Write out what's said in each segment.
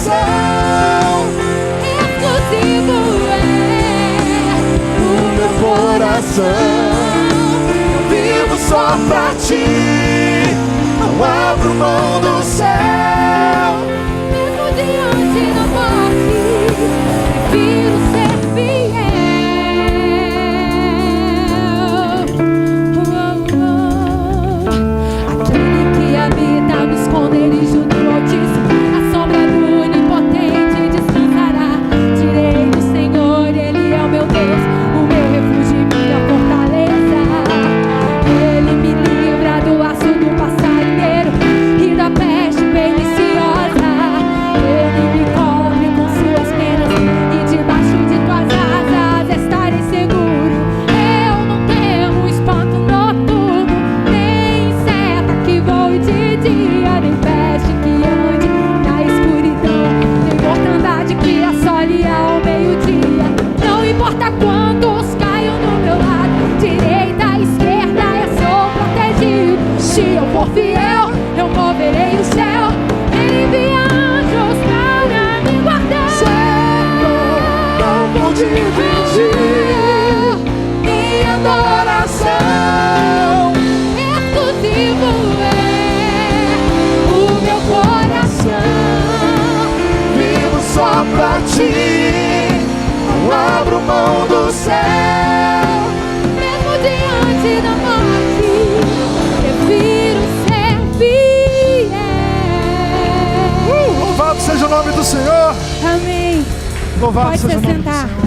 coração. Exclusivo O meu coração. Eu vivo só pra ti. Não abro mão do céu. mesmo diante da morte, prefiro ser fiel. Aquele que habita no esconderijo do Altíssimo, a sombra do Onipotente descansará. Direi do Senhor, Ele é o meu Deus, o meu refúgio e minha fortaleza. Ele me livra do laço do passarinheiro e da peste perniciosa. Ele me cobre com suas penas e debaixo de tuas asas estarei seguro. Eu não temo espanto noturno, nem seta que voe de dia, nem peste que ande na escuridão, nem mortandade que assole ao meio-dia. Não importa quantos caiam do meu lado, direita, esquerda, eu sou protegido. Se eu for fiel, eu moverei o céu. Ele envia anjos para me guardar. Não vou dividir minha adoração. Exclusivo é o meu coração. Vivo só pra ti. Não abro mão do céu. Mesmo diante da morte, prefiro ser fiel. Louvado seja o nome do Senhor. Amém. Louvado Pode seja se o nome do sentar. Senhor.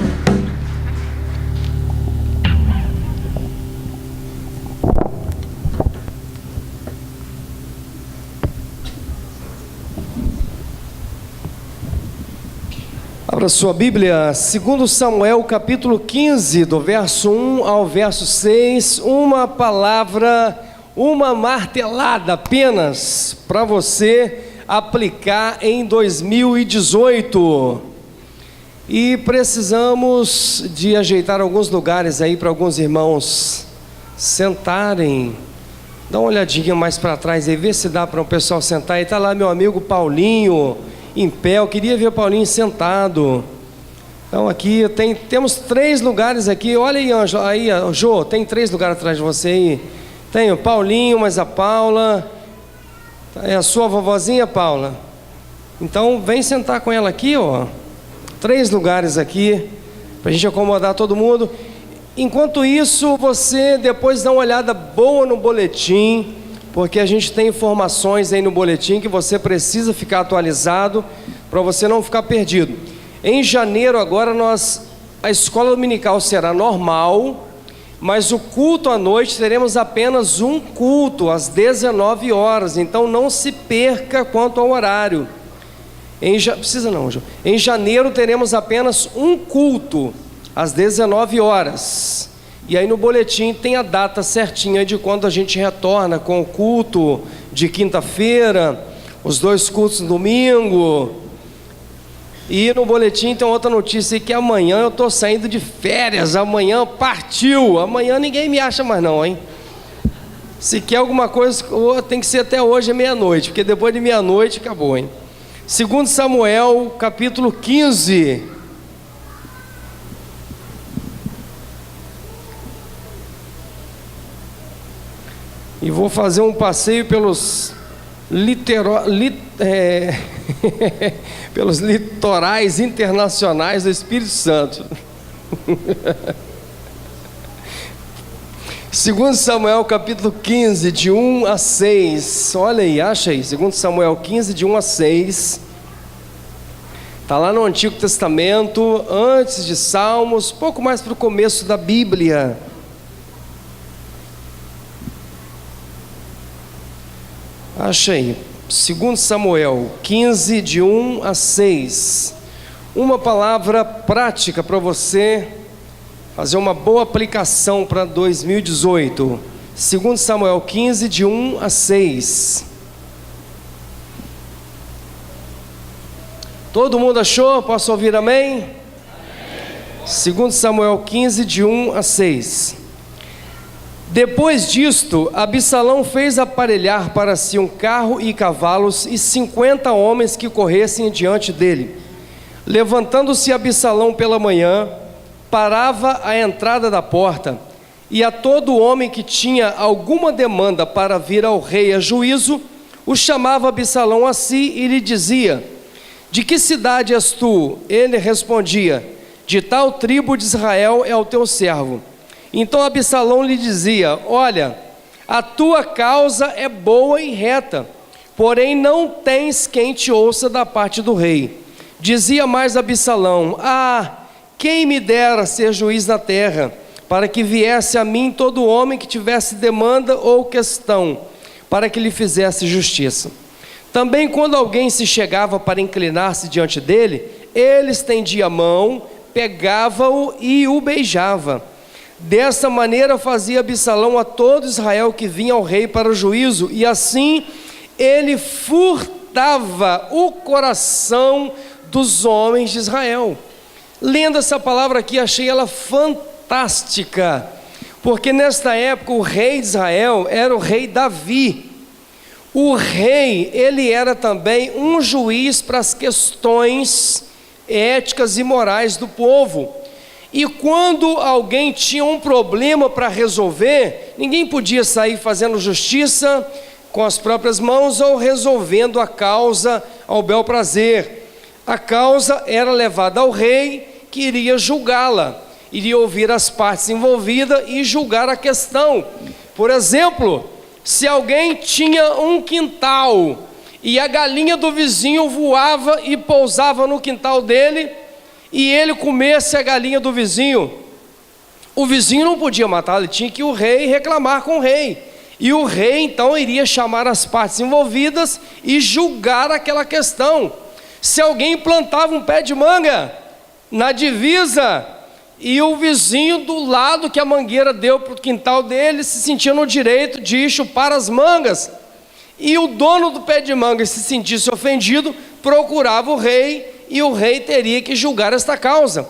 Abra sua Bíblia, 2 Samuel capítulo 15, do verso 1 ao verso 6, uma palavra, uma martelada apenas para você aplicar em 2018. E precisamos de ajeitar alguns lugares aí para alguns irmãos sentarem. Dá uma olhadinha mais para trás aí, vê se dá para o pessoal sentar. E está lá meu amigo Paulinho em pé. Eu queria ver o Paulinho sentado. Então aqui temos 3 lugares aqui. Olha aí, Anjo, aí, Jô, tem 3 lugares atrás de você aí. Tem o Paulinho, mas a Paula. É a sua vovozinha, Paula? Então vem sentar com ela aqui, ó. 3 lugares aqui, para a gente acomodar todo mundo. Enquanto isso, você depois dá uma olhada boa no boletim, porque a gente tem informações aí no boletim que você precisa ficar atualizado, para você não ficar perdido. Em janeiro agora a escola dominical será normal, mas o culto à noite teremos apenas um culto às 19 horas, então não se perca quanto ao horário. Precisa não, João. Em janeiro teremos apenas um culto às 19 horas. E aí no boletim tem a data certinha de quando a gente retorna com o culto de quinta-feira, os 2 cultos no domingo. E no boletim tem outra notícia aí, que amanhã eu estou saindo de férias. Amanhã partiu. Amanhã ninguém me acha mais não, hein? Se quer alguma coisa, tem que ser até hoje, meia-noite, porque depois de meia-noite acabou, hein? 2 Samuel capítulo 15. E vou fazer um passeio pelos pelos litorais internacionais do Espírito Santo. 2 Samuel capítulo 15, de 1 a 6. Olha aí, acha aí, 2 Samuel 15, de 1 a 6. Está lá no Antigo Testamento, antes de Salmos, pouco mais para o começo da Bíblia. Acha aí, 2 Samuel 15, de 1 a 6. Uma palavra prática para você fazer uma boa aplicação para 2018. 2 Samuel 15, de 1 a 6. Todo mundo achou? Posso ouvir amém? Amém. 2 Samuel 15, de 1 a 6. Depois disto, Absalão fez aparelhar para si um carro e cavalos e 50 homens que corressem diante dele. Levantando-se Absalão pela manhã, parava à entrada da porta, e a todo homem que tinha alguma demanda para vir ao rei a juízo, o chamava Absalão a si e lhe dizia: de que cidade és tu? Ele respondia: de tal tribo de Israel é o teu servo. Então Absalão lhe dizia: olha, a tua causa é boa e reta, porém não tens quem te ouça da parte do rei. Dizia mais Absalão: quem me dera ser juiz na terra, para que viesse a mim todo homem que tivesse demanda ou questão, para que lhe fizesse justiça. Também quando alguém se chegava para inclinar-se diante dele, ele estendia a mão, pegava-o e o beijava. Dessa maneira fazia Absalão a todo Israel que vinha ao rei para o juízo, e assim ele furtava o coração dos homens de Israel. Lendo essa palavra aqui, achei ela fantástica, porque nesta época o rei de Israel era o rei Davi. O rei, ele era também um juiz para as questões éticas e morais do povo. E quando alguém tinha um problema para resolver, ninguém podia sair fazendo justiça com as próprias mãos ou resolvendo a causa ao bel prazer. A causa era levada ao rei, que iria julgá-la, iria ouvir as partes envolvidas e julgar a questão. Por exemplo, se alguém tinha um quintal e a galinha do vizinho voava e pousava no quintal dele, e ele comesse a galinha do vizinho, o vizinho não podia matar, ele tinha que ir o rei reclamar com o rei, e o rei então iria chamar as partes envolvidas e julgar aquela questão. Se alguém plantava um pé de manga na divisa, e o vizinho do lado que a mangueira deu para o quintal dele se sentia no direito de chupar as mangas, e o dono do pé de manga se sentisse ofendido, procurava o rei, e o rei teria que julgar esta causa.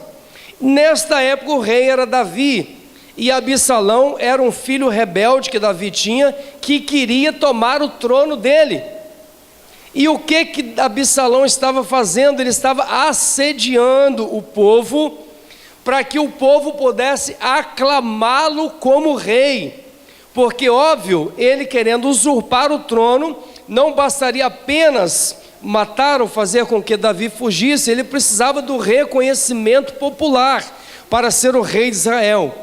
Nesta época o rei era Davi, e Absalão era um filho rebelde que Davi tinha, que queria tomar o trono dele. E o que Absalão estava fazendo? Ele estava assediando o povo, para que o povo pudesse aclamá-lo como rei, porque óbvio, ele querendo usurpar o trono, não bastaria apenas matar ou fazer com que Davi fugisse, ele precisava do reconhecimento popular para ser o rei de Israel.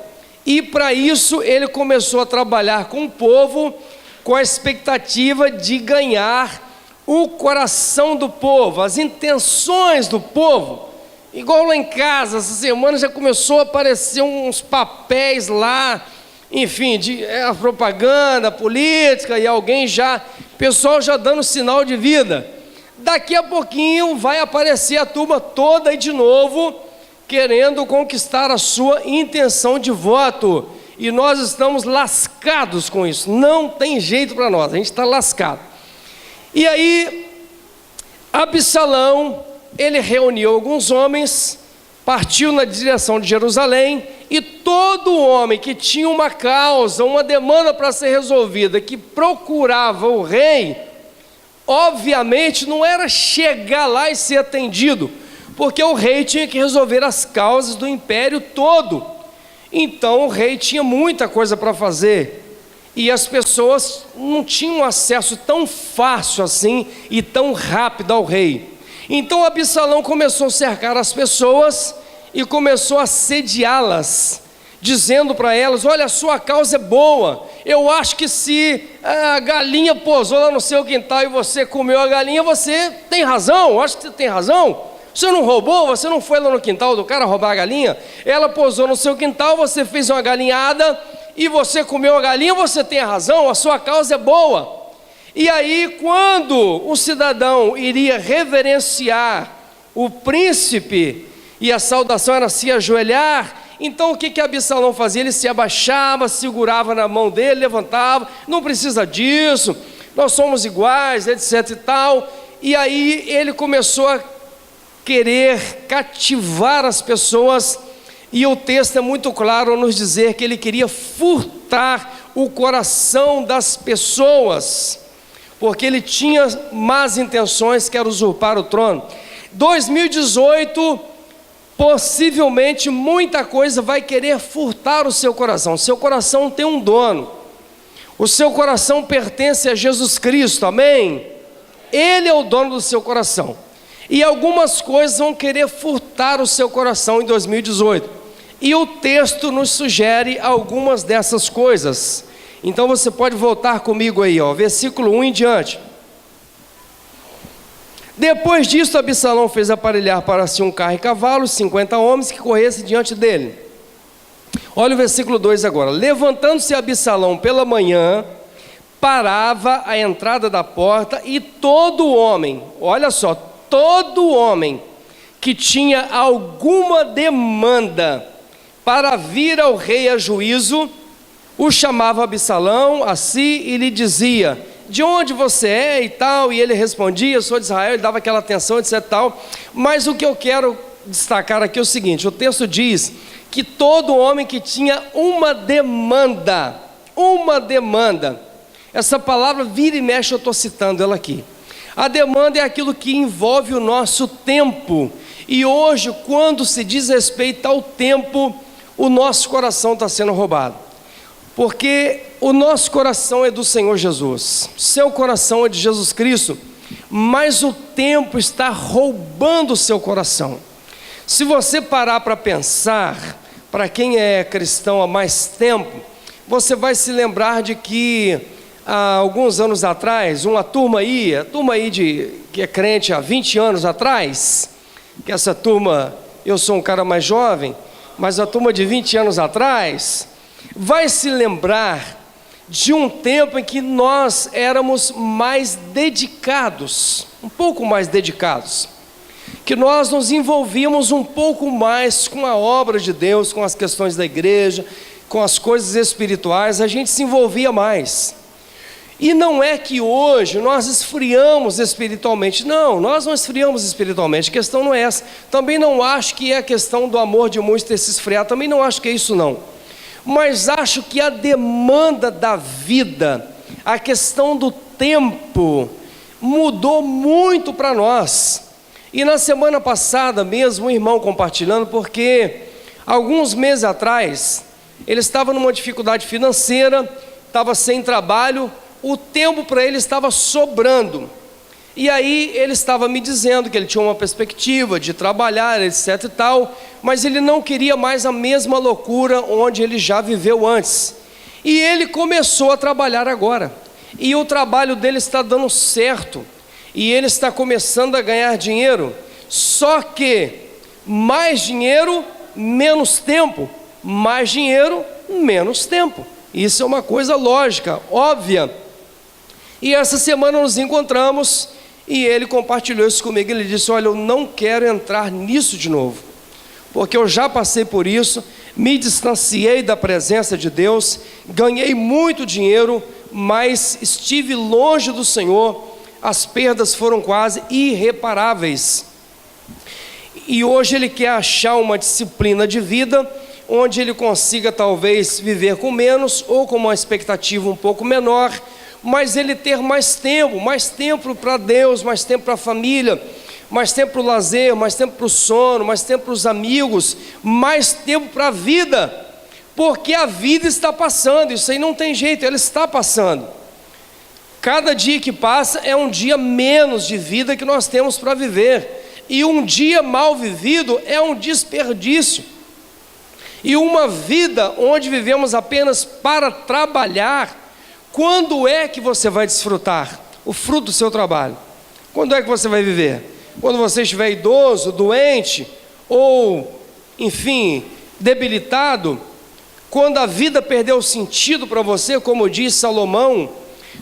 E para isso ele começou a trabalhar com o povo, com a expectativa de ganhar o coração do povo, as intenções do povo. Igual lá em casa, essa semana já começou a aparecer uns papéis lá, enfim, de propaganda política, e alguém pessoal já dando sinal de vida. Daqui a pouquinho vai aparecer a turma toda aí de novo, querendo conquistar a sua intenção de voto, e nós estamos lascados com isso, não tem jeito para nós, a gente está lascado. E aí, Absalão, ele reuniu alguns homens, partiu na direção de Jerusalém, e todo homem que tinha uma causa, uma demanda para ser resolvida, que procurava o rei, obviamente não era chegar lá e ser atendido, porque o rei tinha que resolver as causas do império todo. Então o rei tinha muita coisa para fazer, e as pessoas não tinham acesso tão fácil assim e tão rápido ao rei. Então Absalão começou a cercar as pessoas e começou a assediá-las, dizendo para elas: olha, a sua causa é boa, eu acho que se a galinha pousou lá no seu quintal e você comeu a galinha, você tem razão, eu acho que você tem razão. Você não roubou, você não foi lá no quintal do cara roubar a galinha, ela pousou no seu quintal, você fez uma galinhada e você comeu a galinha, você tem razão, a sua causa é boa. E aí, quando o cidadão iria reverenciar o príncipe, e a saudação era se ajoelhar, então o que Absalão fazia? Ele se abaixava, segurava na mão dele, levantava: não precisa disso, nós somos iguais, etc e tal. E aí ele começou a querer cativar as pessoas, e o texto é muito claro ao nos dizer que ele queria furtar furtar o coração das pessoas, porque ele tinha más intenções, que era usurpar o trono. 2018, possivelmente muita coisa vai querer furtar o seu coração. Seu coração tem um dono, o seu coração pertence a Jesus Cristo, amém? Ele é o dono do seu coração, e algumas coisas vão querer furtar o seu coração em 2018, e o texto nos sugere algumas dessas coisas. Então você pode voltar comigo aí, versículo 1 em diante. Depois disso, Absalão fez aparelhar para si um carro e cavalos, 50 homens que corressem diante dele. Olha o versículo 2 agora. Levantando-se Absalão pela manhã, parava à entrada da porta, e todo homem, olha só, todo homem que tinha alguma demanda para vir ao rei a juízo, o chamava Absalão a si e lhe dizia: de onde você é e tal? E ele respondia: sou de Israel. Ele dava aquela atenção, etc tal. Mas o que eu quero destacar aqui é o seguinte: o texto diz que todo homem que tinha uma demanda, essa palavra vira e mexe, eu estou citando ela aqui. A demanda é aquilo que envolve o nosso tempo, e hoje, quando se diz respeito ao tempo, o nosso coração está sendo roubado, porque o nosso coração é do Senhor Jesus, seu coração é de Jesus Cristo, mas o tempo está roubando o seu coração. Se você parar para pensar, para quem é cristão há mais tempo, você vai se lembrar de que há alguns anos atrás, uma turma aí que é crente há 20 anos atrás, que essa turma, eu sou um cara mais jovem, mas a turma de 20 anos atrás vai se lembrar de um tempo em que nós éramos mais dedicados, um pouco mais dedicados, que nós nos envolvíamos um pouco mais com a obra de Deus, com as questões da igreja, com as coisas espirituais, a gente se envolvia mais. E não é que hoje nós esfriamos espiritualmente, não, nós não esfriamos espiritualmente, a questão não é essa. Também não acho que é a questão do amor de muitos ter se esfriado, também não acho que é isso não. Mas acho que a demanda da vida, a questão do tempo, mudou muito para nós. E na semana passada mesmo, um irmão compartilhando, porque alguns meses atrás, ele estava numa dificuldade financeira, estava sem trabalho, o tempo para ele estava sobrando, e aí ele estava me dizendo que ele tinha uma perspectiva de trabalhar, etc e tal, mas ele não queria mais a mesma loucura onde ele já viveu antes, e ele começou a trabalhar agora, e o trabalho dele está dando certo, e ele está começando a ganhar dinheiro, só que mais dinheiro, menos tempo, mais dinheiro, menos tempo. Isso é uma coisa lógica, óbvia. E essa semana nos encontramos e ele compartilhou isso comigo. Ele disse: olha, eu não quero entrar nisso de novo, porque eu já passei por isso, me distanciei da presença de Deus, ganhei muito dinheiro, mas estive longe do Senhor, as perdas foram quase irreparáveis. E hoje ele quer achar uma disciplina de vida onde ele consiga talvez viver com menos ou com uma expectativa um pouco menor, mas ele ter mais tempo para Deus, mais tempo para a família, mais tempo para o lazer, mais tempo para o sono, mais tempo para os amigos, mais tempo para a vida, porque a vida está passando, isso aí não tem jeito, ela está passando. Cada dia que passa é um dia menos de vida que nós temos para viver, e um dia mal vivido é um desperdício. E uma vida onde vivemos apenas para trabalhar, quando é que você vai desfrutar o fruto do seu trabalho? Quando é que você vai viver? Quando você estiver idoso, doente, ou, enfim, debilitado? Quando a vida perdeu o sentido para você, como diz Salomão,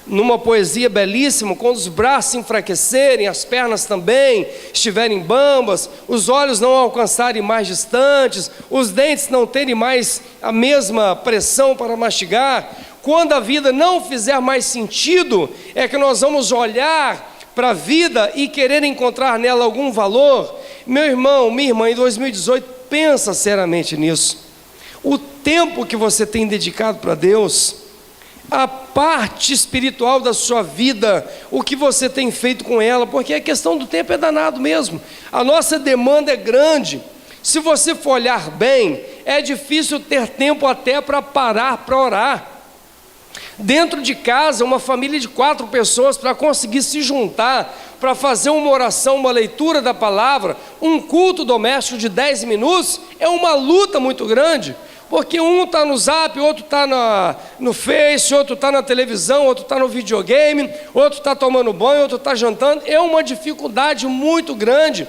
numa poesia belíssima, quando os braços se enfraquecerem, as pernas também estiverem bambas, os olhos não alcançarem mais distantes, os dentes não terem mais a mesma pressão para mastigar, quando a vida não fizer mais sentido, é que nós vamos olhar para a vida e querer encontrar nela algum valor. Meu irmão, minha irmã, em 2018, pensa seriamente nisso. O tempo que você tem dedicado para Deus, a parte espiritual da sua vida, o que você tem feito com ela, porque a questão do tempo é danado mesmo. A nossa demanda é grande. Se você for olhar bem, é difícil ter tempo até para parar para orar. Dentro de casa, uma família de 4 pessoas, para conseguir se juntar, para fazer uma oração, uma leitura da palavra, um culto doméstico de 10 minutos, é uma luta muito grande, porque um está no Zap, outro está no Face, outro está na televisão, outro está no videogame, outro está tomando banho, outro está jantando. É uma dificuldade muito grande.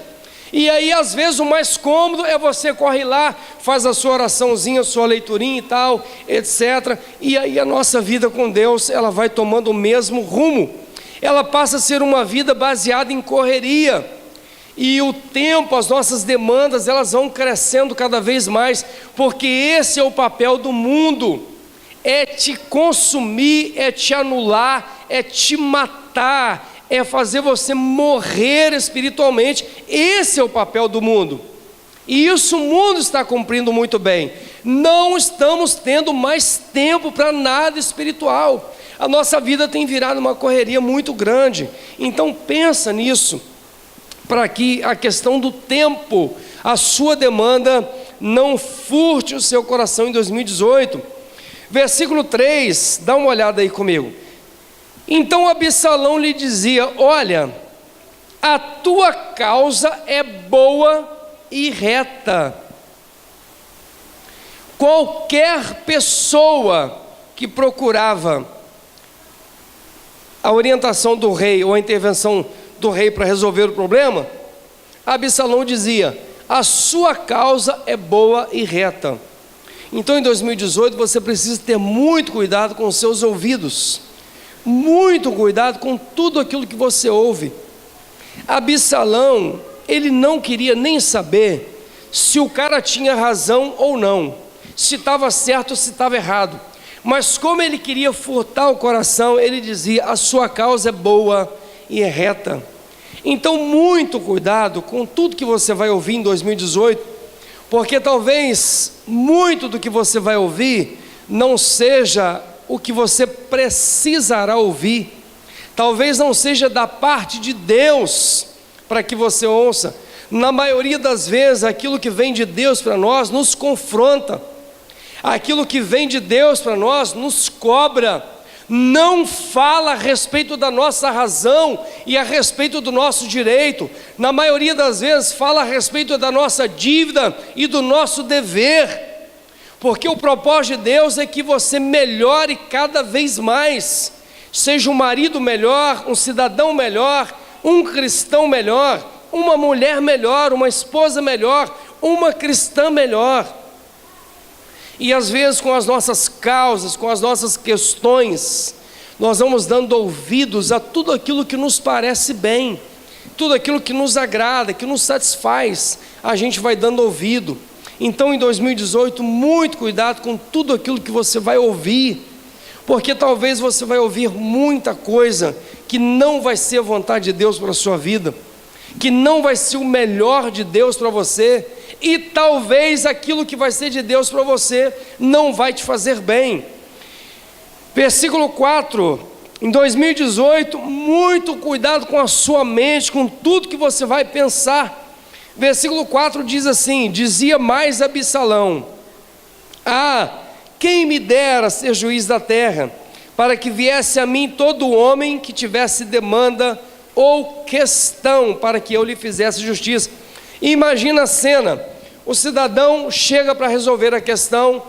E aí, às vezes, o mais cômodo é você corre lá, faz a sua oraçãozinha, sua leiturinha e tal, etc. E aí a nossa vida com Deus, ela vai tomando o mesmo rumo. Ela passa a ser uma vida baseada em correria. E o tempo, as nossas demandas, elas vão crescendo cada vez mais, porque esse é o papel do mundo. É te consumir, é te anular, é te matar, é fazer você morrer espiritualmente. Esse é o papel do mundo. E isso o mundo está cumprindo muito bem. Não estamos tendo mais tempo para nada espiritual. A nossa vida tem virado uma correria muito grande. Então pensa nisso, para que a questão do tempo, a sua demanda, não furte o seu coração em 2018. Versículo 3, dá uma olhada aí comigo. Então Absalão lhe dizia: olha, a tua causa é boa e reta. Qualquer pessoa que procurava a orientação do rei ou a intervenção do rei para resolver o problema, Absalão dizia: a sua causa é boa e reta. Então em 2018 você precisa ter muito cuidado com os seus ouvidos, muito cuidado com tudo aquilo que você ouve. Absalão, ele não queria nem saber se o cara tinha razão ou não, se estava certo ou se estava errado, mas como ele queria furtar o coração, ele dizia: a sua causa é boa e é reta. Então muito cuidado com tudo que você vai ouvir em 2018, porque talvez muito do que você vai ouvir não seja o que você precisará ouvir, talvez não seja da parte de Deus para que você ouça. Na maioria das vezes, aquilo que vem de Deus para nós nos confronta, aquilo que vem de Deus para nós nos cobra, não fala a respeito da nossa razão e a respeito do nosso direito. Na maioria das vezes fala a respeito da nossa dívida e do nosso dever, porque o propósito de Deus é que você melhore cada vez mais, seja um marido melhor, um cidadão melhor, um cristão melhor, uma mulher melhor, uma esposa melhor, uma cristã melhor. E às vezes com as nossas causas, com as nossas questões, nós vamos dando ouvidos a tudo aquilo que nos parece bem, tudo aquilo que nos agrada, que nos satisfaz, a gente vai dando ouvido. Então em 2018, muito cuidado com tudo aquilo que você vai ouvir, porque talvez você vai ouvir muita coisa que não vai ser a vontade de Deus para a sua vida, que não vai ser o melhor de Deus para você, e talvez aquilo que vai ser de Deus para você não vai te fazer bem. Versículo 4, em 2018, muito cuidado com a sua mente, com tudo que você vai pensar. Versículo 4 diz assim: dizia mais Absalão: ah, quem me dera ser juiz da terra, para que viesse a mim todo homem que tivesse demanda ou questão, para que eu lhe fizesse justiça. Imagina a cena: o cidadão chega para resolver a questão,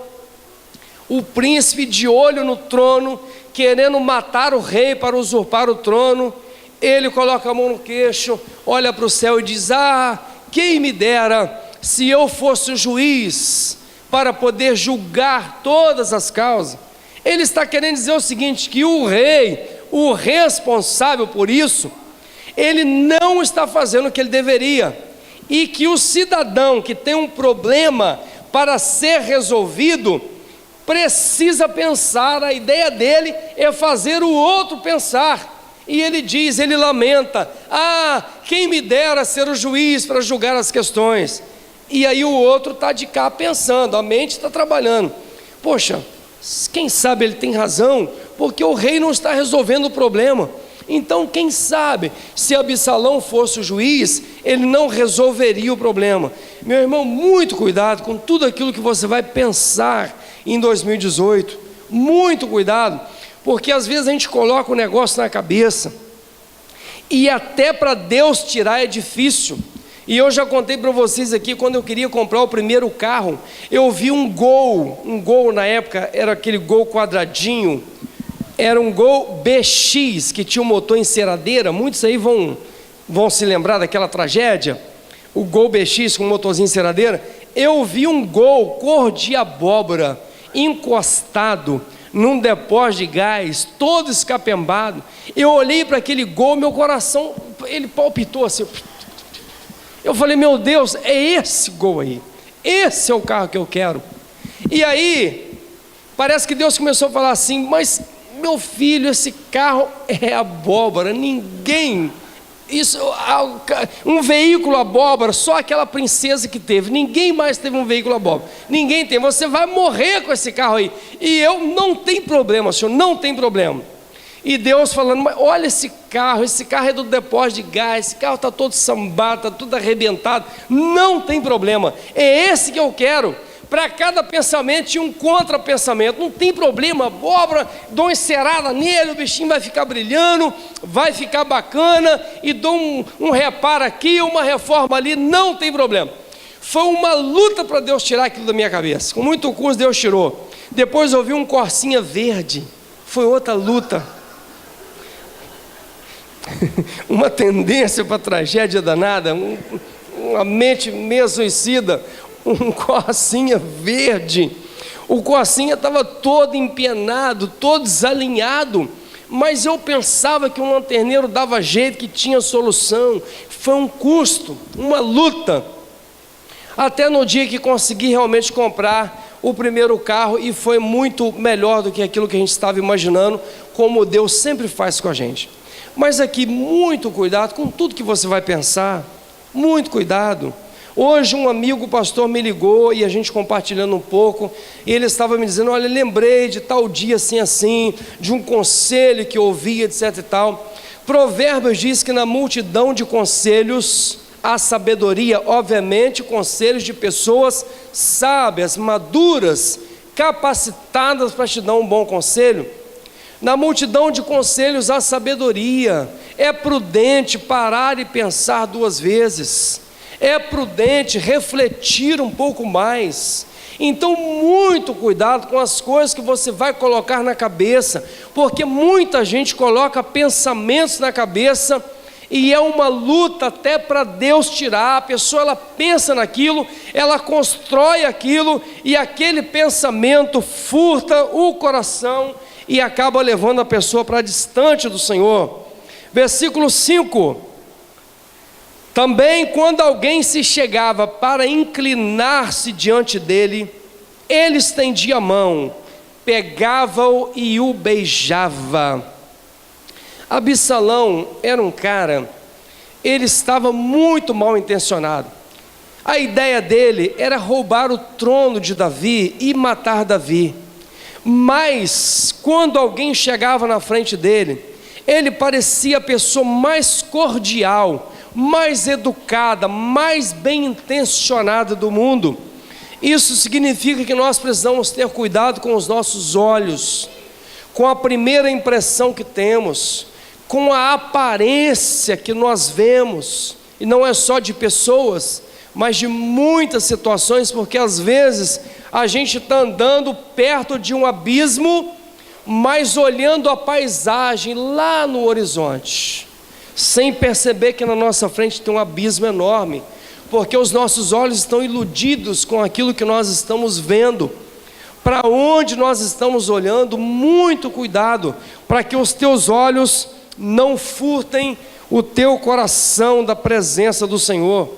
o príncipe de olho no trono, querendo matar o rei para usurpar o trono, ele coloca a mão no queixo, olha para o céu e diz: ah, quem me dera se eu fosse o juiz para poder julgar todas as causas. Ele está querendo dizer o seguinte, que o rei, o responsável por isso, ele não está fazendo o que ele deveria, e que o cidadão que tem um problema para ser resolvido, precisa pensar, a ideia dele é fazer o outro pensar. E ele diz, ele lamenta: ah, quem me dera ser o juiz para julgar as questões. E aí o outro está de cá pensando, a mente está trabalhando: poxa, quem sabe ele tem razão, porque o rei não está resolvendo o problema. Então, quem sabe, se Absalão fosse o juiz, ele não resolveria o problema. Meu irmão, muito cuidado com tudo aquilo que você vai pensar em 2018. Muito cuidado, porque às vezes a gente coloca o negócio na cabeça, e até para Deus tirar é difícil. E eu já contei para vocês aqui, quando eu queria comprar o primeiro carro, eu vi um Gol na época, era aquele Gol quadradinho, era um Gol BX, que tinha um motor enceradeira. Muitos aí vão se lembrar daquela tragédia, o Gol BX com motorzinho enceradeira. Eu vi um Gol cor de abóbora, encostado num depósito de gás, todo escapembado. Eu olhei para aquele Gol, meu coração, ele palpitou assim. Eu falei, meu Deus, é esse Gol aí, esse é o carro que eu quero. E aí, parece que Deus começou a falar assim, mas meu filho, esse carro é abóbora, um veículo abóbora, só aquela princesa que teve, ninguém mais teve um veículo abóbora, ninguém tem, você vai morrer com esse carro aí. E eu, não tem problema, senhor, não tem problema. E Deus falando, mas olha esse carro é do depósito de gás, esse carro está todo sambado, está tudo arrebentado, não tem problema, é esse que eu quero. Para cada pensamento tinha um contra-pensamento, não tem problema, abóbora, dou uma encerada nele, o bichinho vai ficar brilhando, vai ficar bacana, e dou um reparo aqui, uma reforma ali, não tem problema. Foi uma luta para Deus tirar aquilo da minha cabeça, com muito custo Deus tirou. Depois eu vi um Corsinha verde, foi outra luta. Uma tendência para tragédia danada, uma mente meio suicida. Um Corsinha verde, o Corsinha estava todo empenado, todo desalinhado, mas eu pensava que um lanterneiro dava jeito, que tinha solução. Foi um custo, uma luta, até no dia que consegui realmente comprar o primeiro carro, e foi muito melhor do que aquilo que a gente estava imaginando, como Deus sempre faz com a gente. Mas aqui, muito cuidado com tudo que você vai pensar, muito cuidado. Hoje um amigo pastor me ligou, e a gente compartilhando um pouco, e ele estava me dizendo, olha, lembrei de tal dia assim, de um conselho que eu ouvi, etc e tal. Provérbios diz que na multidão de conselhos há sabedoria, obviamente conselhos de pessoas sábias, maduras, capacitadas para te dar um bom conselho. Na multidão de conselhos há sabedoria, é prudente parar e pensar duas vezes, é prudente refletir um pouco mais. Então, muito cuidado com as coisas que você vai colocar na cabeça, porque muita gente coloca pensamentos na cabeça, e é uma luta até para Deus tirar. A pessoa, ela pensa naquilo, ela constrói aquilo, e aquele pensamento furta o coração, e acaba levando a pessoa para distante do Senhor. Versículo 5. Também quando alguém se chegava para inclinar-se diante dele, ele estendia a mão, pegava-o e o beijava. Absalão era um cara, ele estava muito mal intencionado. A ideia dele era roubar o trono de Davi e matar Davi. Mas quando alguém chegava na frente dele, ele parecia a pessoa mais cordial, mais educada, mais bem intencionada do mundo. Isso significa que nós precisamos ter cuidado com os nossos olhos, com a primeira impressão que temos, com a aparência que nós vemos, e não é só de pessoas, mas de muitas situações, porque às vezes a gente está andando perto de um abismo, mas olhando a paisagem lá no horizonte, sem perceber que na nossa frente tem um abismo enorme, porque os nossos olhos estão iludidos com aquilo que nós estamos vendo. Para onde nós estamos olhando, muito cuidado, para que os teus olhos não furtem o teu coração da presença do Senhor.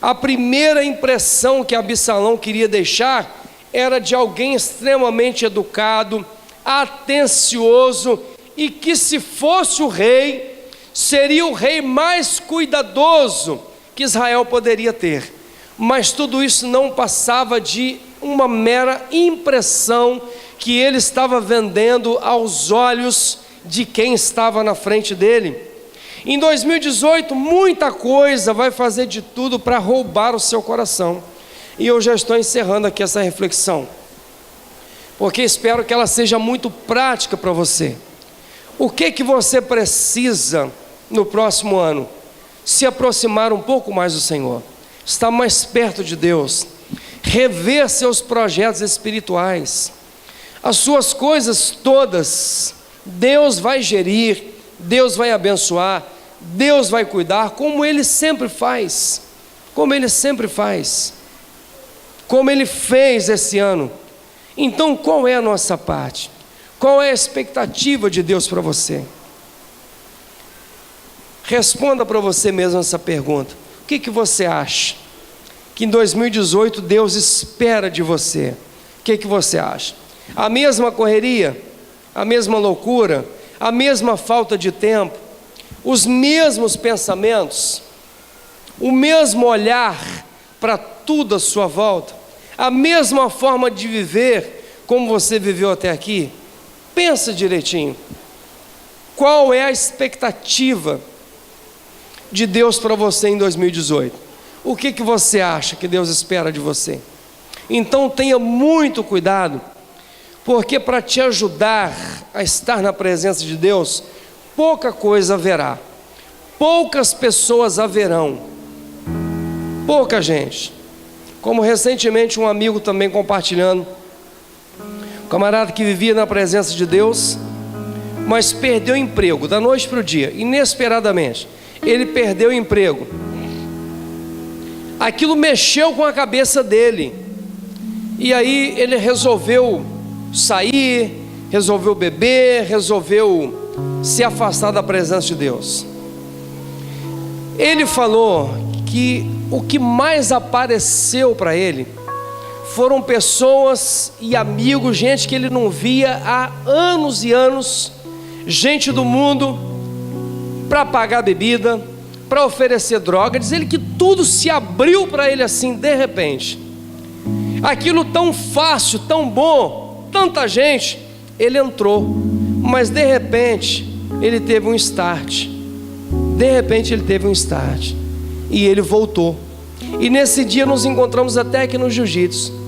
A primeira impressão que Absalão queria deixar era de alguém extremamente educado, atencioso, e que, se fosse o rei, seria o rei mais cuidadoso que Israel poderia ter. Mas tudo isso não passava de uma mera impressão que ele estava vendendo aos olhos de quem estava na frente dele. Em 2018, muita coisa vai fazer de tudo para roubar o seu coração. E eu já estou encerrando aqui essa reflexão, porque espero que ela seja muito prática para você. O que você precisa no próximo ano? Se aproximar um pouco mais do Senhor, estar mais perto de Deus, rever seus projetos espirituais, as suas coisas todas. Deus vai gerir, Deus vai abençoar, Deus vai cuidar, como Ele sempre faz, como Ele sempre faz, como Ele fez esse ano. Então, qual é a nossa parte? Qual é a expectativa de Deus para você? Responda para você mesmo essa pergunta. O que você acha que em 2018 Deus espera de você? O que você acha? A mesma correria? A mesma loucura? A mesma falta de tempo? Os mesmos pensamentos? O mesmo olhar para tudo à sua volta? A mesma forma de viver como você viveu até aqui? Pensa direitinho. Qual é a expectativa de Deus para você em 2018? O que você acha que Deus espera de você? Então tenha muito cuidado, porque para te ajudar a estar na presença de Deus, pouca coisa haverá, poucas pessoas haverão, pouca gente. Como recentemente um amigo também compartilhando, um camarada que vivia na presença de Deus, mas perdeu o emprego da noite para o dia, inesperadamente. Ele perdeu o emprego. Aquilo mexeu com a cabeça dele, e aí ele resolveu sair, resolveu beber, resolveu se afastar da presença de Deus. Ele falou que o que mais apareceu para ele foram pessoas e amigos, gente que ele não via há anos e anos, gente do mundo, para pagar bebida, para oferecer droga. Diz ele que tudo se abriu para ele assim, de repente. Aquilo tão fácil, tão bom, tanta gente, ele entrou, mas de repente ele teve um start. De repente ele teve um start e ele voltou. E nesse dia nos encontramos até aqui no jiu-jitsu.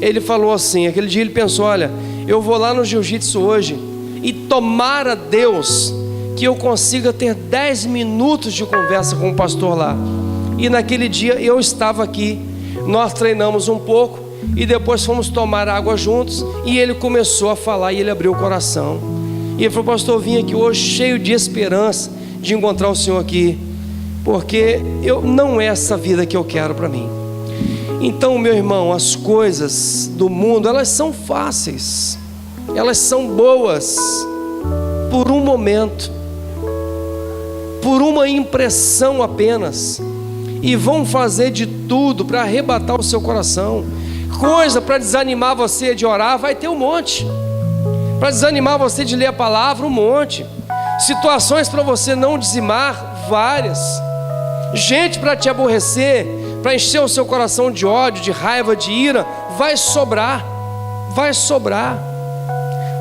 Ele falou assim, aquele dia ele pensou: olha, eu vou lá no jiu-jitsu hoje e tomara Deus que eu consiga ter 10 minutos de conversa com o pastor lá. E naquele dia eu estava aqui, nós treinamos um pouco e depois fomos tomar água juntos, e ele começou a falar e ele abriu o coração. E ele falou: pastor, eu vim aqui hoje cheio de esperança de encontrar o senhor aqui, porque não é essa vida que eu quero para mim. Então, meu irmão, as coisas do mundo, elas são fáceis, elas são boas por um momento, por uma impressão apenas, e vão fazer de tudo para arrebatar o seu coração. Coisa para desanimar você de orar, vai ter um monte. Para desanimar você de ler a palavra, um monte. Situações para você não dizimar, várias. Gente para te aborrecer, para encher o seu coração de ódio, de raiva, de ira, vai sobrar. Vai sobrar.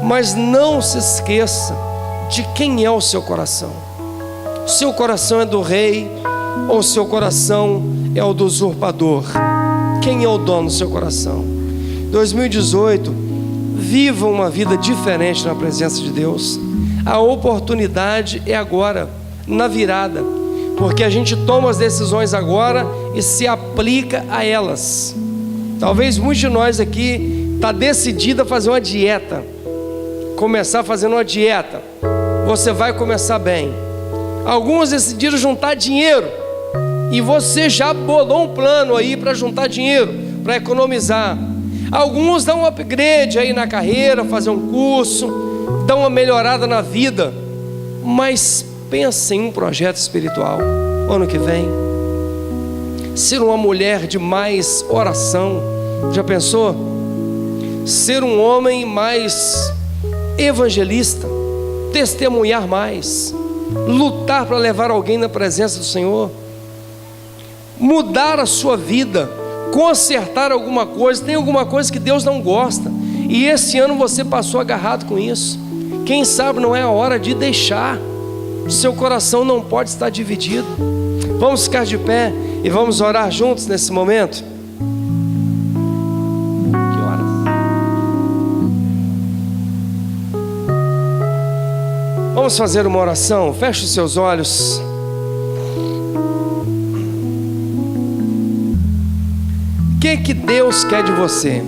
Mas não se esqueça de quem é o seu coração. O seu coração é do rei, ou o seu coração é o do usurpador? Quem é o dono do seu coração? 2018, viva uma vida diferente na presença de Deus. A oportunidade é agora, na virada, porque a gente toma as decisões agora e se aplica a elas. Talvez muitos de nós aqui está decidido a fazer uma dieta, começar fazendo uma dieta. Você vai começar bem. Alguns decidiram juntar dinheiro, e você já bolou um plano aí para juntar dinheiro, para economizar. Alguns dão um upgrade aí na carreira, fazer um curso, dão uma melhorada na vida. Mas pensa em um projeto espiritual, ano que vem. Ser uma mulher de mais oração, já pensou? Ser um homem mais evangelista, testemunhar mais, lutar para levar alguém na presença do Senhor. Mudar a sua vida, consertar alguma coisa. Tem alguma coisa que Deus não gosta, e esse ano você passou agarrado com isso. Quem sabe não é a hora de deixar. Seu coração não pode estar dividido. Vamos ficar de pé e vamos orar juntos nesse momento. Que horas? Vamos fazer uma oração. Feche os seus olhos. O que Deus quer de você?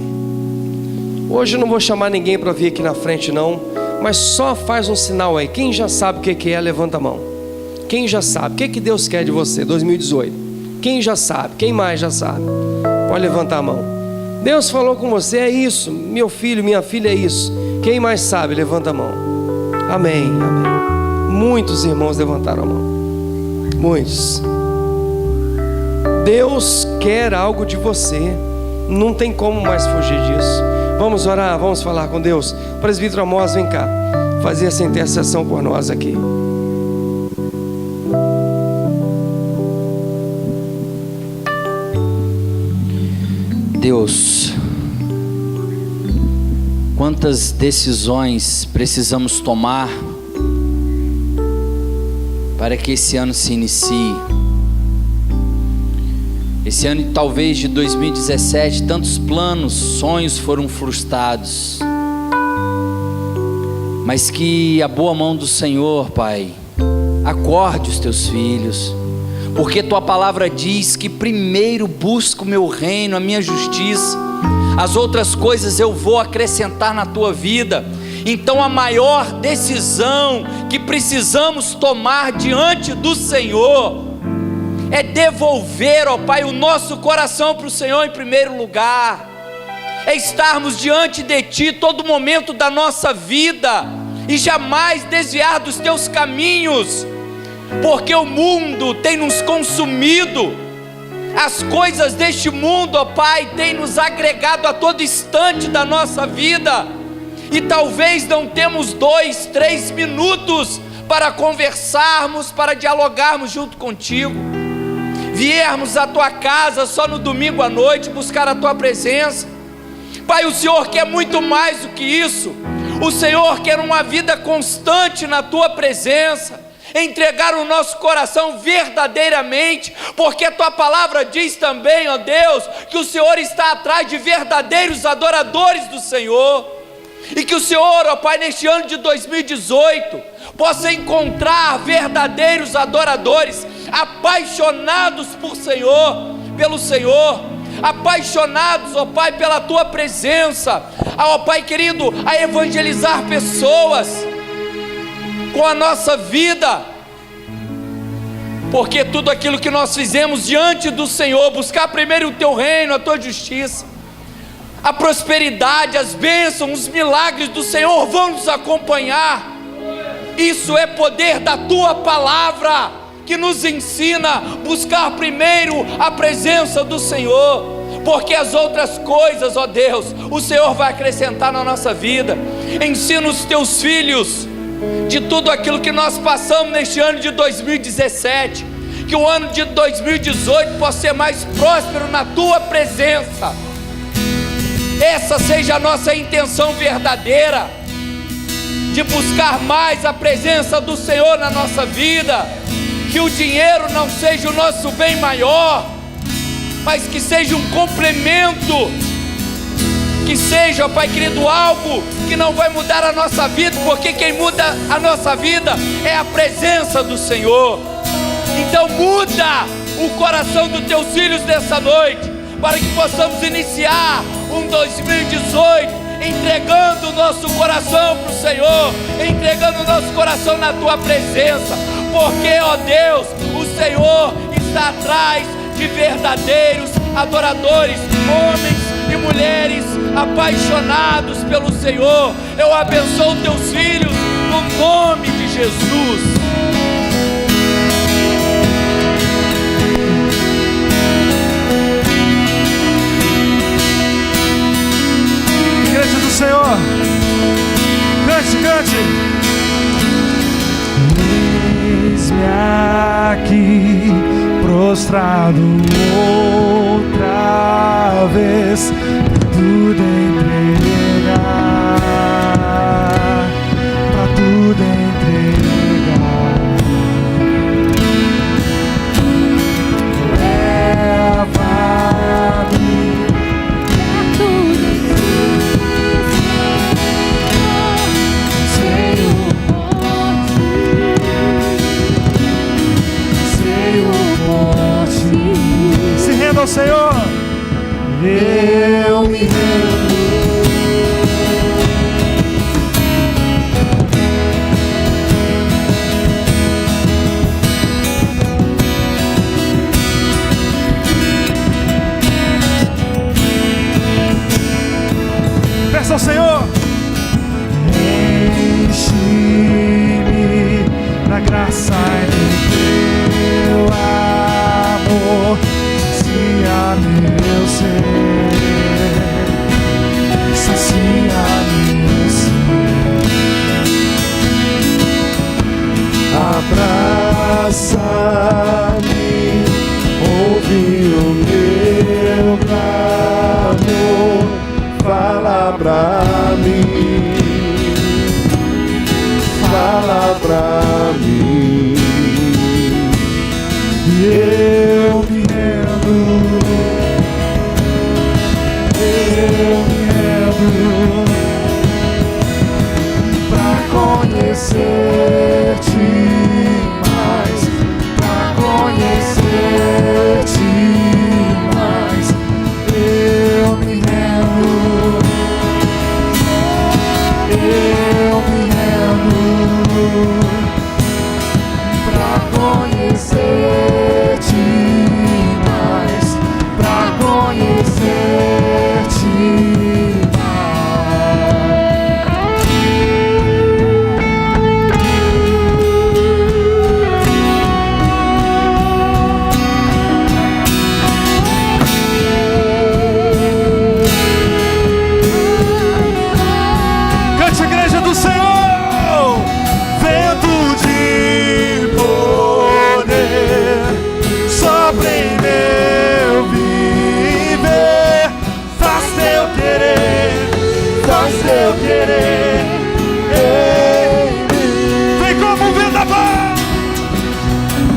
Hoje eu não vou chamar ninguém para vir aqui na frente não, mas só faz um sinal aí. Quem já sabe o que é, levanta a mão. Quem já sabe? O que Deus quer de você 2018? Quem já sabe? Quem mais já sabe? Pode levantar a mão. Deus falou com você, é isso. Meu filho, minha filha, é isso. Quem mais sabe? Levanta a mão. Amém, amém. Muitos irmãos levantaram a mão. Muitos. Deus quer algo de você. Não tem como mais fugir disso. Vamos orar, vamos falar com Deus. Presbítero Amós, vem cá fazer essa intercessão por nós aqui. Deus, quantas decisões precisamos tomar para que esse ano se inicie? Esse ano talvez de 2017, tantos planos, sonhos foram frustrados, mas que a boa mão do Senhor, Pai, acorde os teus filhos, porque tua palavra diz que primeiro busca o meu reino, a minha justiça, as outras coisas eu vou acrescentar na tua vida. Então a maior decisão que precisamos tomar diante do Senhor é devolver, ó Pai, o nosso coração para o Senhor em primeiro lugar, é estarmos diante de Ti todo momento da nossa vida e jamais desviar dos Teus caminhos, porque o mundo tem nos consumido, as coisas deste mundo, ó Pai, têm nos agregado a todo instante da nossa vida, e talvez não temos 2, 3 minutos para conversarmos, para dialogarmos junto contigo, viermos à tua casa só no domingo à noite buscar a tua presença. Pai, o Senhor quer muito mais do que isso. O Senhor quer uma vida constante na tua presença, entregar o nosso coração verdadeiramente, porque a tua palavra diz também, ó Deus, que o Senhor está atrás de verdadeiros adoradores do Senhor, e que o Senhor, ó Pai, neste ano de 2018, possa encontrar verdadeiros adoradores, apaixonados pelo Senhor, apaixonados, ó Pai, pela tua presença, ó Pai querido, a evangelizar pessoas com a nossa vida, porque tudo aquilo que nós fizemos diante do Senhor, buscar primeiro o teu reino, a tua justiça, a prosperidade, as bênçãos, os milagres do Senhor vão nos acompanhar. Isso é poder da tua palavra, que nos ensina a buscar primeiro a presença do Senhor, porque as outras coisas, ó Deus, o Senhor vai acrescentar na nossa vida. Ensina os teus filhos de tudo aquilo que nós passamos neste ano de 2017, que o ano de 2018 possa ser mais próspero na tua presença. Essa seja a nossa intenção verdadeira, de buscar mais a presença do Senhor na nossa vida, que o dinheiro não seja o nosso bem maior, mas que seja um complemento, que seja, Pai querido, algo que não vai mudar a nossa vida, porque quem muda a nossa vida é a presença do Senhor. Então muda o coração dos teus filhos nessa noite, para que possamos iniciar um 2018 entregando o nosso coração para o Senhor, entregando o nosso coração na tua presença, porque, ó Deus, o Senhor está atrás de verdadeiros adoradores, homens e mulheres apaixonados pelo Senhor. Eu abençoo teus filhos no nome de Jesus. Igreja do Senhor, cante, cante. Eis-me aqui, prostrado outra vez tudo entregar, pra tudo entregar. Leva-me perto de ti, Senhor, Senhor por ti. Se renda ao Senhor. Eu me rendo. Peça ao Senhor. Enche-me da graça e do teu amor, sacia meu ser, sacia meu ser. Abraça-me, ouve o meu clamor, fala pra mim, fala pra mim. Eu me rendo, eu me rendo, pra conhecer-te mais, pra conhecer-te mais. Eu me rendo, eu me rendo, pra conhecer-te mais, pra conhecer-te Cante, igreja do Senhor, vento de poder, sopra em meu viver, faz teu querer em mim. Vem como um vendaval,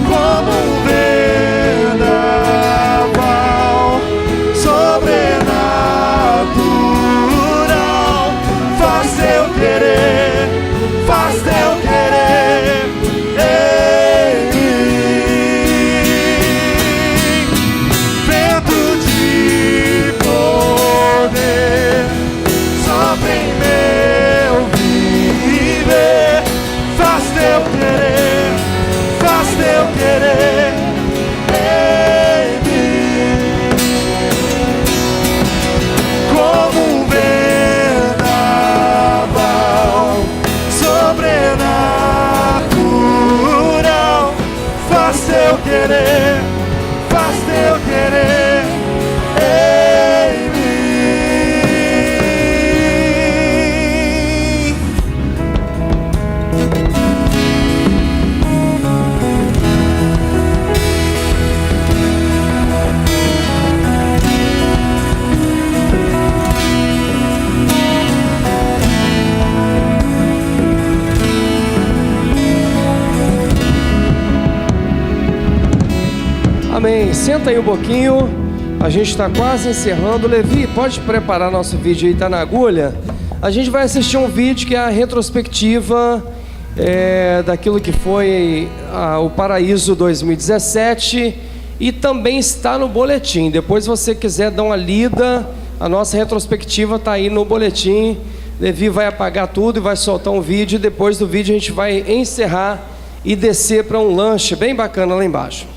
como um vendaval sobrenatural, faz teu querer em mim. Vento de poder, sopra em meu viver, faz teu querer em mim. Como um vendaval sobrenatural, faz teu querer em mim. Amém. Senta aí um pouquinho. A gente está quase encerrando. Levi, pode preparar nosso vídeo aí, tá na agulha? A gente vai assistir um vídeo que é a retrospectiva daquilo que foi o Paraíso 2017 e também está no boletim. Depois, se você quiser dar uma lida, a nossa retrospectiva está aí no boletim. Levi vai apagar tudo e vai soltar um vídeo. Depois do vídeo a gente vai encerrar e descer para um lanche bem bacana lá embaixo.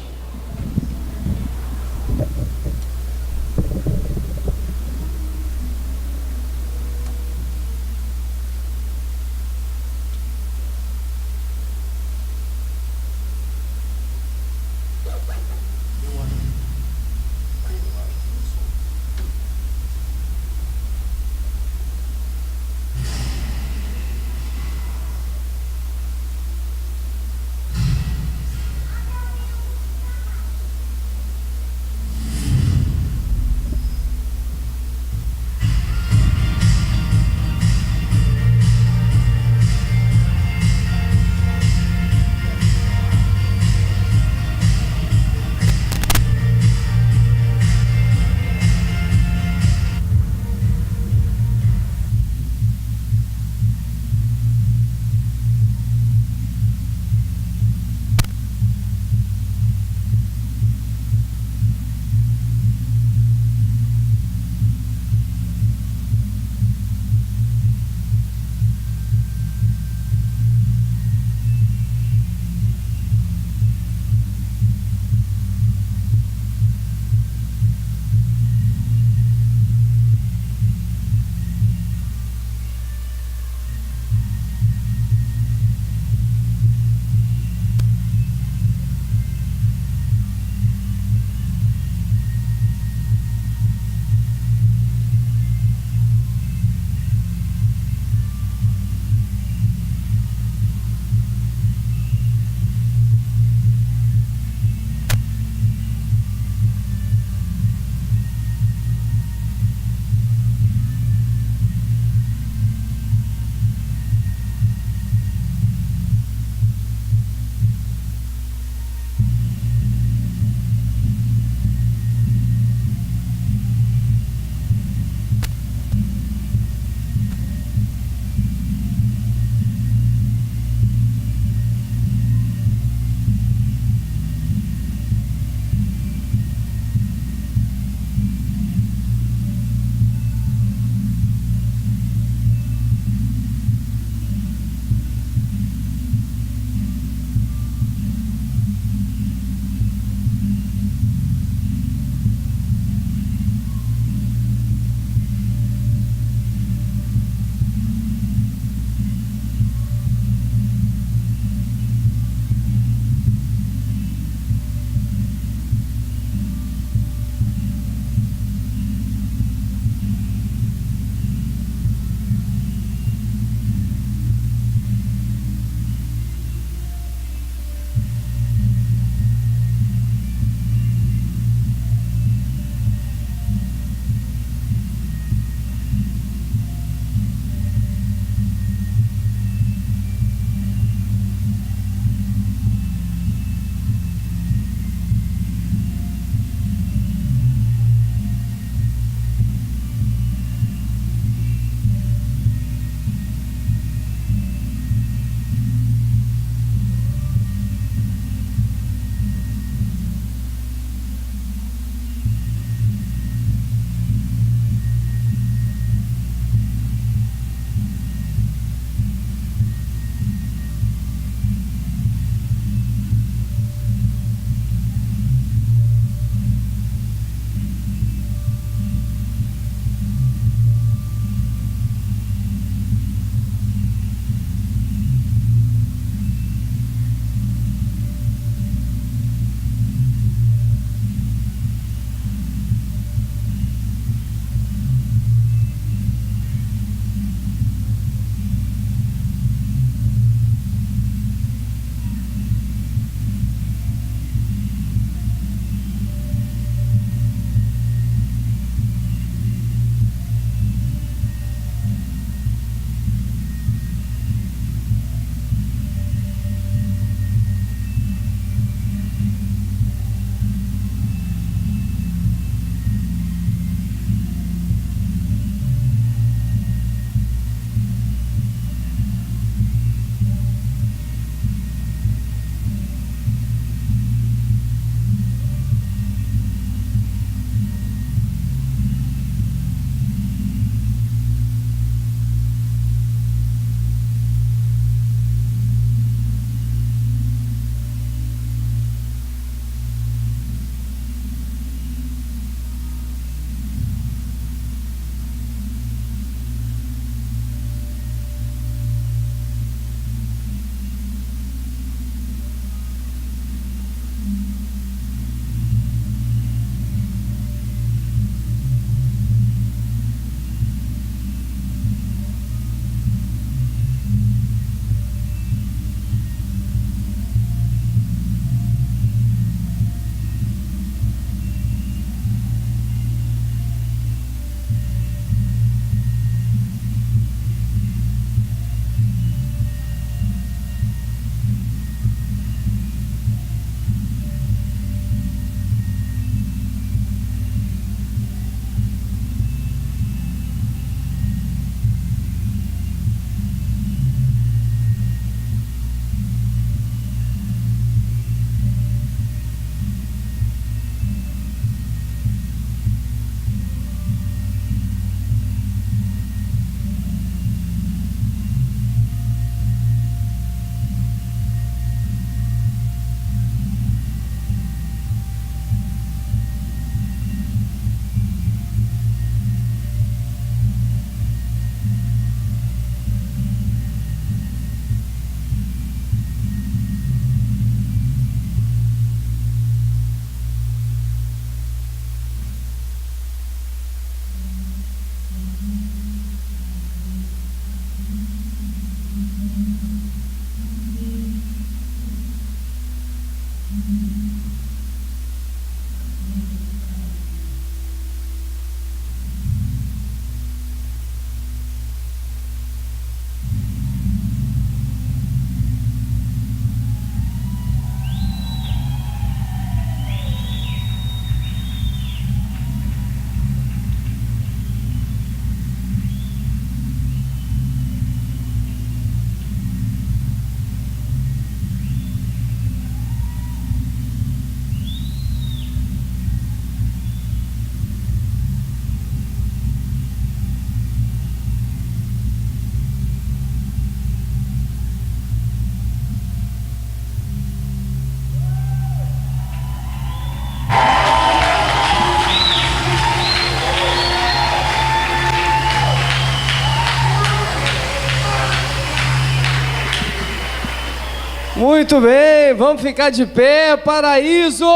Muito bem, vamos ficar de pé, Paraíso!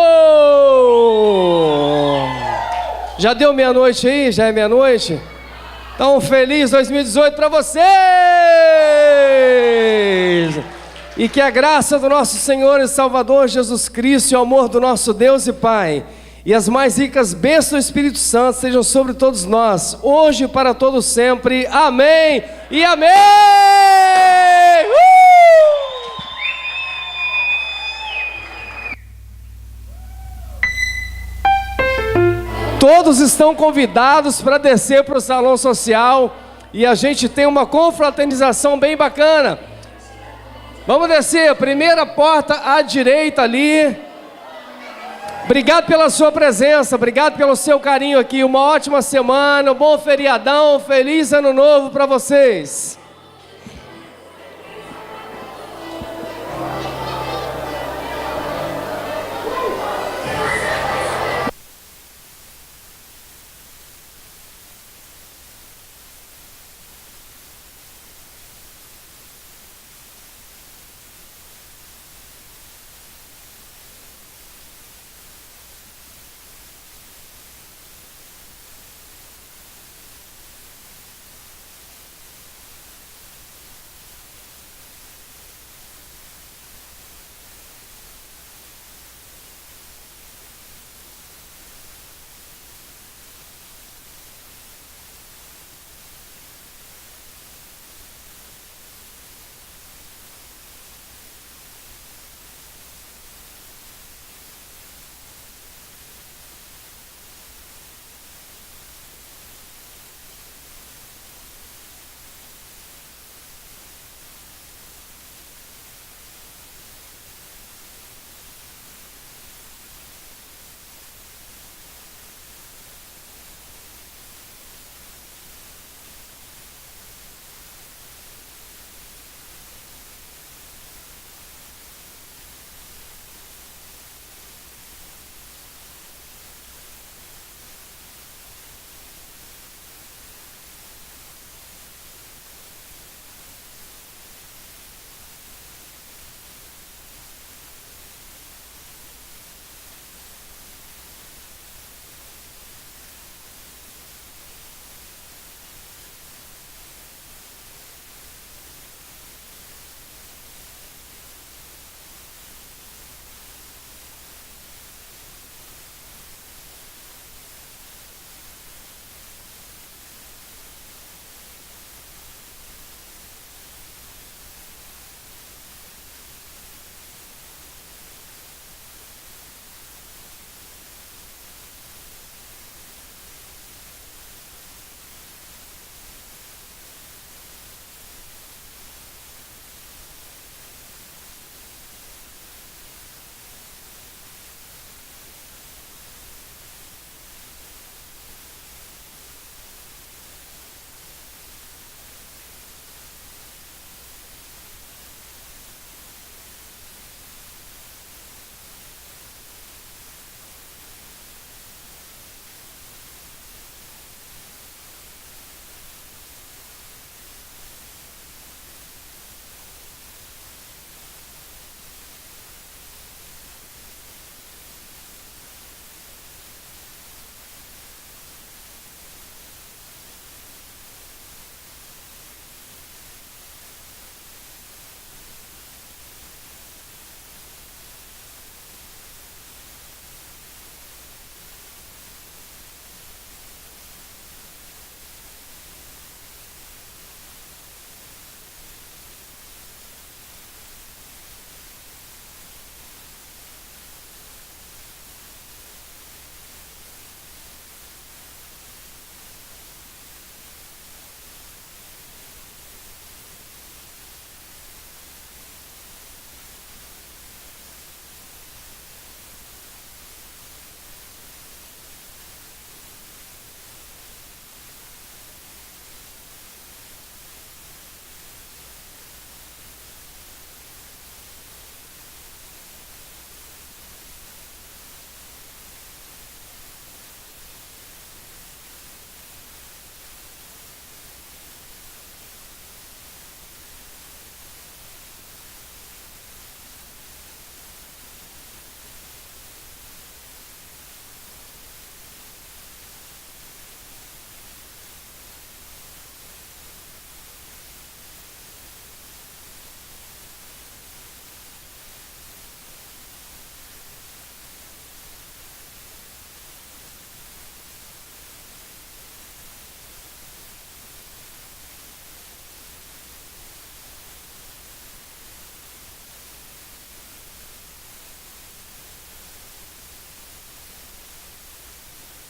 Já deu meia-noite aí? Já é meia-noite? Então, feliz 2018 para vocês! E que a graça do nosso Senhor e Salvador Jesus Cristo e o amor do nosso Deus e Pai e as mais ricas bênçãos do Espírito Santo sejam sobre todos nós, hoje e para todos sempre. Amém e amém! Todos estão convidados para descer para o salão social e a gente tem uma confraternização bem bacana. Vamos descer, primeira porta à direita ali. Obrigado pela sua presença, obrigado pelo seu carinho aqui. Uma ótima semana, um bom feriadão, feliz ano novo para vocês.